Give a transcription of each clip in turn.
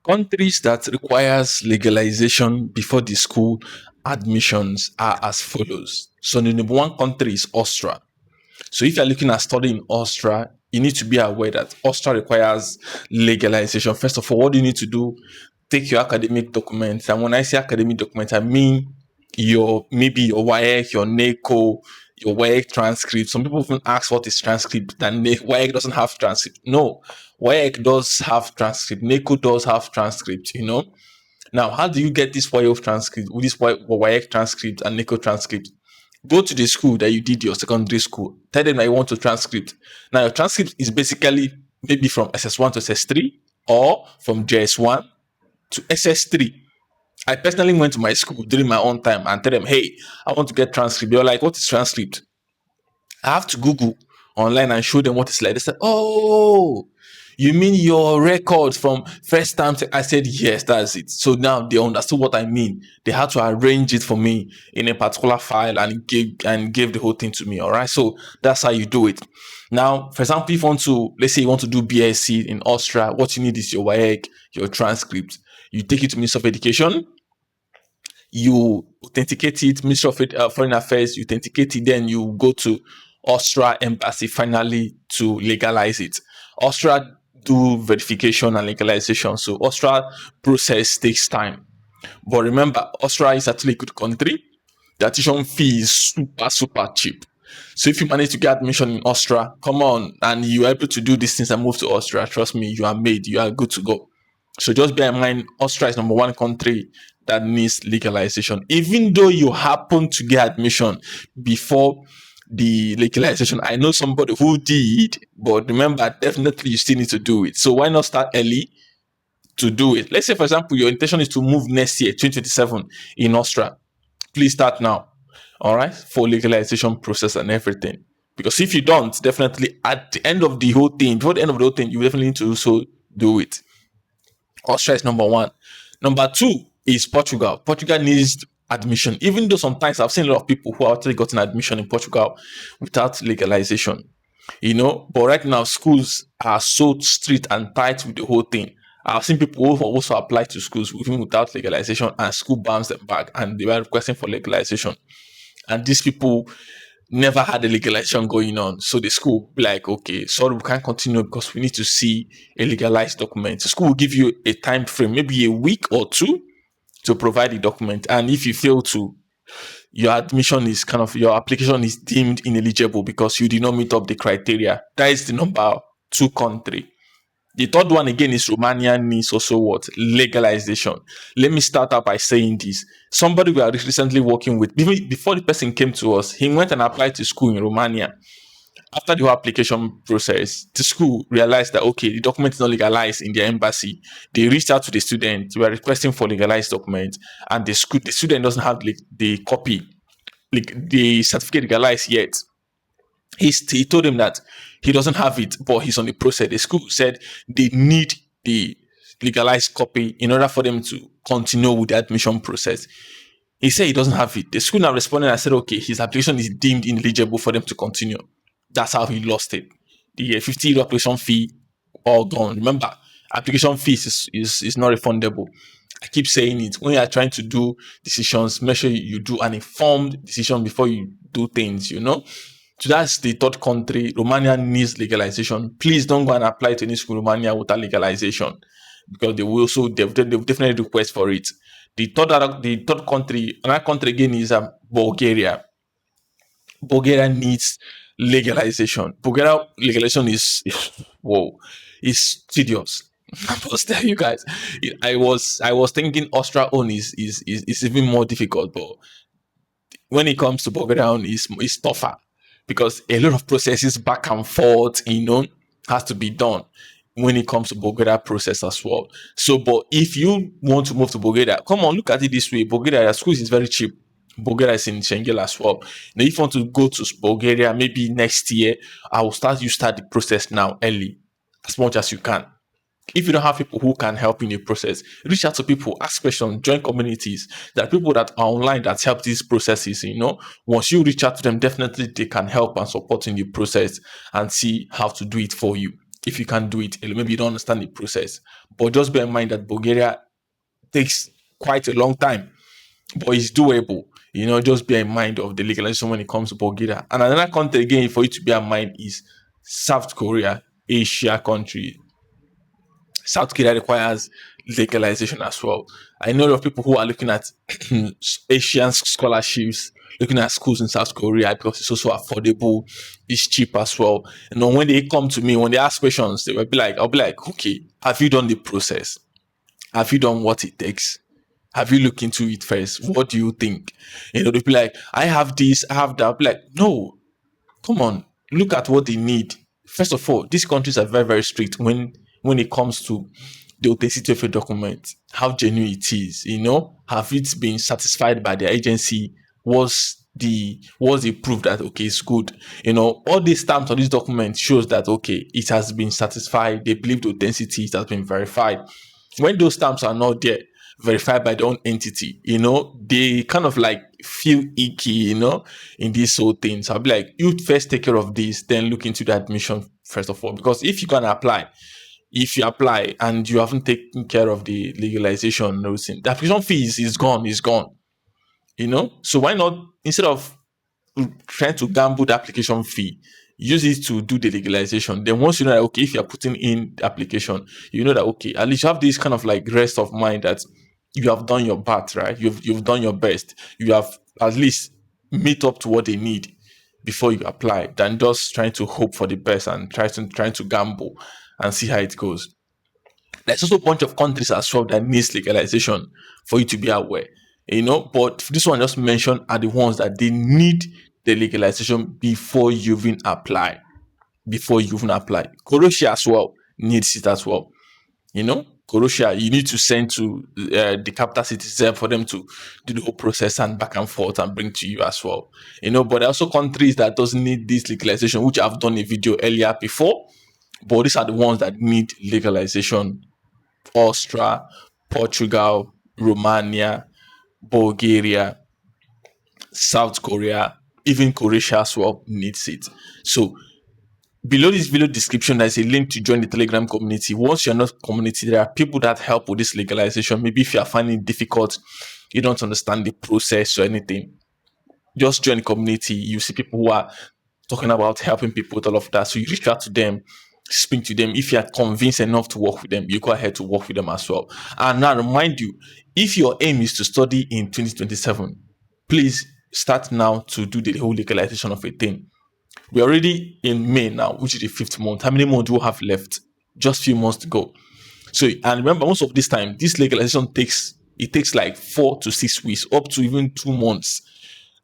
Countries that requires legalization before the school admissions are as follows. So the number one country is Austria. So if you're looking at studying in Austria, you need to be aware that Austria requires legalization. First of all, what do you need to do? Take your academic documents. And when I say academic documents, I mean your maybe your WAEC, your NACO, your WAEC transcript. Some people even ask what is transcript, and WAEC doesn't have transcript. No, WAEC does have transcript. NACO does have transcript, you know. Now, how do you get this WAEC transcript, this WAEC transcript and NACO transcript? Go to the school that you did your secondary school. Tell them that you want to transcript. Now, your transcript is basically maybe from SS1 to SS3 or from JS1 to SS3. I personally went to my school during my own time and tell them, hey, I want to get transcript. They're like, what is transcript? I have to Google online and show them what it's like. They said, oh, you mean your records from first time? I said, yes, that's it. So now they understood what I mean. They had to arrange it for me in a particular file and gave the whole thing to me. All right. So that's how you do it. Now, for example, if you want to, let's say you want to do BSc in Austria, what you need is your WAEC, your transcript. You take it to Ministry of Education, you authenticate it, Ministry of Foreign Affairs, you authenticate it, then you go to Austria embassy finally to legalize it. Austria do verification and legalization. So Austria process takes time. But remember, Austria is actually a good country. The tuition fee is super, super cheap. So if you manage to get admission in Austria, come on, and you're able to do these things and move to Austria, trust me, you are made. You are good to go. So just bear in mind, Austria is number one country that needs legalization. Even though you happen to get admission before the legalization, I know somebody who did, but remember, definitely you still need to do it. So why not start early to do it? Let's say, for example, your intention is to move next year, 2027, in Austria. Please start now, all right, for legalization process and everything. Because if you don't, definitely at the end of the whole thing, before the end of the whole thing, you definitely need to also do it. Austria is number one. Number two is Portugal. Portugal needs admission, even though sometimes I've seen a lot of people who have actually gotten admission in Portugal without legalization. You know, but right now schools are so strict and tight with the whole thing. I've seen people who also apply to schools even without legalization, and school bans them back, and they were requesting for legalization. And these people never had a legalization going on. So the school be like, okay, sorry, we can't continue because we need to see a legalized document. The school will give you a time frame, maybe a week or two, to provide the document. And if you fail to, your admission is your application is deemed ineligible because you did not meet up the criteria. That is the number two country. The third one again is Romania needs also what? Legalization. Let me start out by saying this. Somebody we are recently working with, before the person came to us, he went and applied to school in Romania. After the whole application process, the school realized that, okay, the document is not legalized in their embassy. They reached out to the student. We are requesting for legalized document. And the student doesn't have the copy, the certificate legalized yet. He told him that he doesn't have it, but he's on the process. The school said they need the legalized copy in order for them to continue with the admission process. He said he doesn't have it. The school now responded and said, okay, his application is deemed ineligible for them to continue. That's how he lost it. The 50 euro application fee, all gone. Remember, application fees is not refundable. I keep saying it. When you are trying to do decisions, make sure you do an informed decision before you do things, you know. So that's the third country. Romania needs legalization. Please don't go and apply to any school in Romania without legalization, because they will definitely request for it. The third country, another country again is Bulgaria. Bulgaria needs legalization. Bulgaria legalization is whoa, is tedious. I must tell you guys. I was thinking Austria own is even more difficult, but when it comes to Bulgaria own is tougher, because a lot of processes back and forth, has to be done when it comes to Bulgaria process as well. So, but if you want to move to Bulgaria, come on, look at it this way. Bulgaria, schools is very cheap. Bulgaria is in Schengen as well. Now, if you want to go to Bulgaria, maybe next year, I will start the process now early, as much as you can. If you don't have people who can help in the process, reach out to people, ask questions, join communities. There are people that are online that help these processes, Once you reach out to them, definitely they can help and support in the process and see how to do it for you. if you can't do it alone. Maybe you don't understand the process. But just bear in mind that Bulgaria takes quite a long time, but it's doable. Just bear in mind of the legalization when it comes to Bulgaria. And another country again for you to bear in mind is South Korea, Asia country. South Korea requires legalization as well. I know a lot of people who are looking at Asian scholarships, looking at schools in South Korea because it's also affordable, it's cheap as well. When they come to me, when they ask questions, they will be like, I'll be like, okay, have you done the process? Have you done what it takes? Have you looked into it first? What do you think? They'll be like, I have this, I have that. I'll be like, no, come on, look at what they need. First of all, these countries are very, very strict when it comes to the authenticity of a document, how genuine it is. Have it been certified by the agency? Was the proof that okay, it's good? All these stamps on this document shows that okay, it has been certified. They believe the authenticity, it has been verified. When those stamps are not there, verified by their own entity, they kind of like feel icky, in these whole things. I'll be like, you first take care of this, then look into the admission first of all. Because if you can apply, if you apply and you haven't taken care of the legalization, the application fee is gone, is gone. So why not, instead of trying to gamble the application fee, use it to do the legalization. Then once you know that okay, if you're putting in the application, you know that okay, at least you have this kind of like rest of mind that you have done your part, right? You've done your best. You have at least meet up to what they need before you apply, than just trying to hope for the best and trying to gamble and see how it goes. There's also a bunch of countries as well that needs legalization for you to be aware. But this one just mentioned are the ones that they need the legalization before you even apply. Before you even apply. Croatia as well needs it as well. Croatia, you need to send to the capital citizen for them to do the whole process and back and forth and bring to you as well. But there are also countries that doesn't need this legalization, which I've done a video earlier before. But these are the ones that need legalization. Austria, Portugal, Romania, Bulgaria, South Korea, even Croatia as well needs it. So below this video description, there's a link to join the Telegram community. Once you're not community, there are people that help with this legalization. Maybe if you are finding it difficult, you don't understand the process or anything, just join the community. You see people who are talking about helping people with all of that. So you reach out to them, speak to them. If you are convinced enough to work with them, you go ahead to work with them as well. And now remind you, if your aim is to study in 2027, please start now to do the whole legalization of a thing. We're already in May now, which is the 5th month. How many months do we have left? Just few months to go. So, and remember, most of this time, this legalization takes like 4 to 6 weeks, up to even 2 months.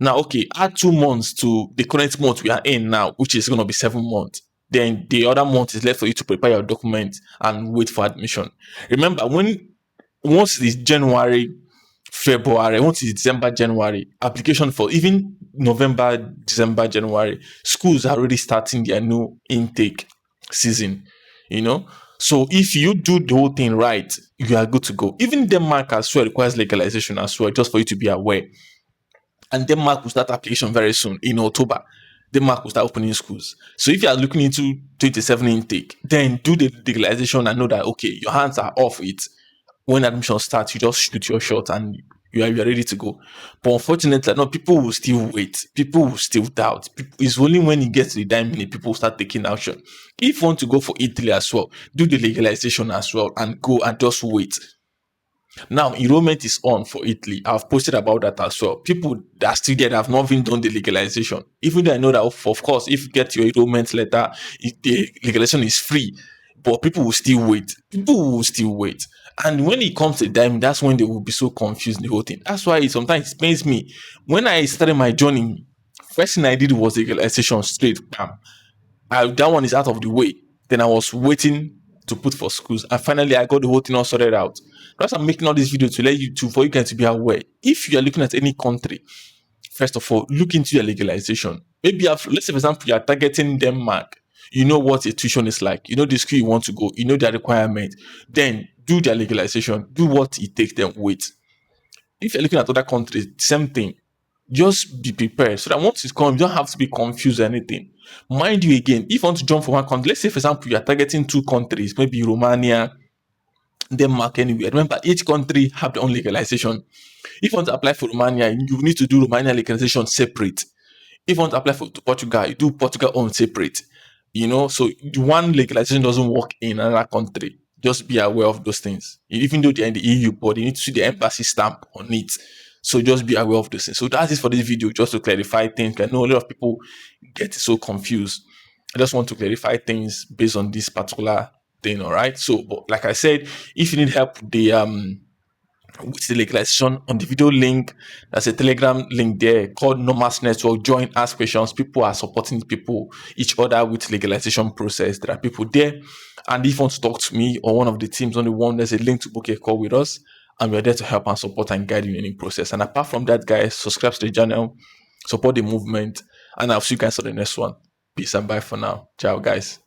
Now, okay, add 2 months to the current month we are in now, which is going to be 7 months. Then the other month is left for you to prepare your document and wait for admission. Remember, once it's January, February, once it's December, January, application for even November, December, January, schools are already starting their new intake season, So if you do the whole thing right, you are good to go. Even Denmark as well requires legalization as well, just for you to be aware. And Denmark will start application very soon in October. Denmark will start opening schools. So if you are looking into 27 intake, then do the legalization and know that, okay, your hands are off it. When admission starts, you just shoot your shot and you are ready to go. But unfortunately, no, people will still wait. People will still doubt. It's only when it gets to the dime minute, people start taking action. If you want to go for Italy as well, do the legalization as well and go and just wait. Now, enrollment is on for Italy. I've posted about that as well. People that are still there that have not even done the legalization. Even though I know that, of course, if you get your enrollment letter, the legalization is free. But people will still wait. People will still wait. And when it comes to them, that's when they will be so confused in the whole thing. That's why it sometimes pains me. When I started my journey, first thing I did was legalization straight. Bam. That one is out of the way. Then I was waiting to put for schools. And finally, I got the whole thing all sorted out. That's why I'm making all these videos to let you to for you guys to be aware. If you are looking at any country, first of all, look into your legalization. Maybe let's say, for example, you are targeting Denmark. You know what a tuition is like. You know the school you want to go. You know their requirement. Then do their legalization. Do what it takes. Then wait. If you're looking at other countries, same thing. Just be prepared so that once it comes, you don't have to be confused or anything. Mind you, again, if you want to jump from one country, let's say, for example, you are targeting two countries, maybe Romania, Denmark, anywhere. Remember, each country have their own legalization. If you want to apply for Romania, you need to do Romania legalization separate. If you want to apply to Portugal, you do Portugal on separate. So the one legalization doesn't work in another country. Just be aware of those things. Even though they're in the EU, but you need to see the embassy stamp on it. So just be aware of those things. So that's it for this video, just to clarify things. I know a lot of people get so confused. I just want to clarify things based on this particular thing. All right. So, but like I said, if you need help with the legalization, on the video link, there's a Telegram link there called Nomads Network. Join, ask questions. People are supporting each other with legalization process. There are people there. And if you want to talk to me or one of the teams on the one, there's a link to book a call with us. And we're there to help and support and guide you in any process. And apart from that, guys, subscribe to the channel, support the movement, and I'll see you guys on the next one. Peace and bye for now. Ciao, guys.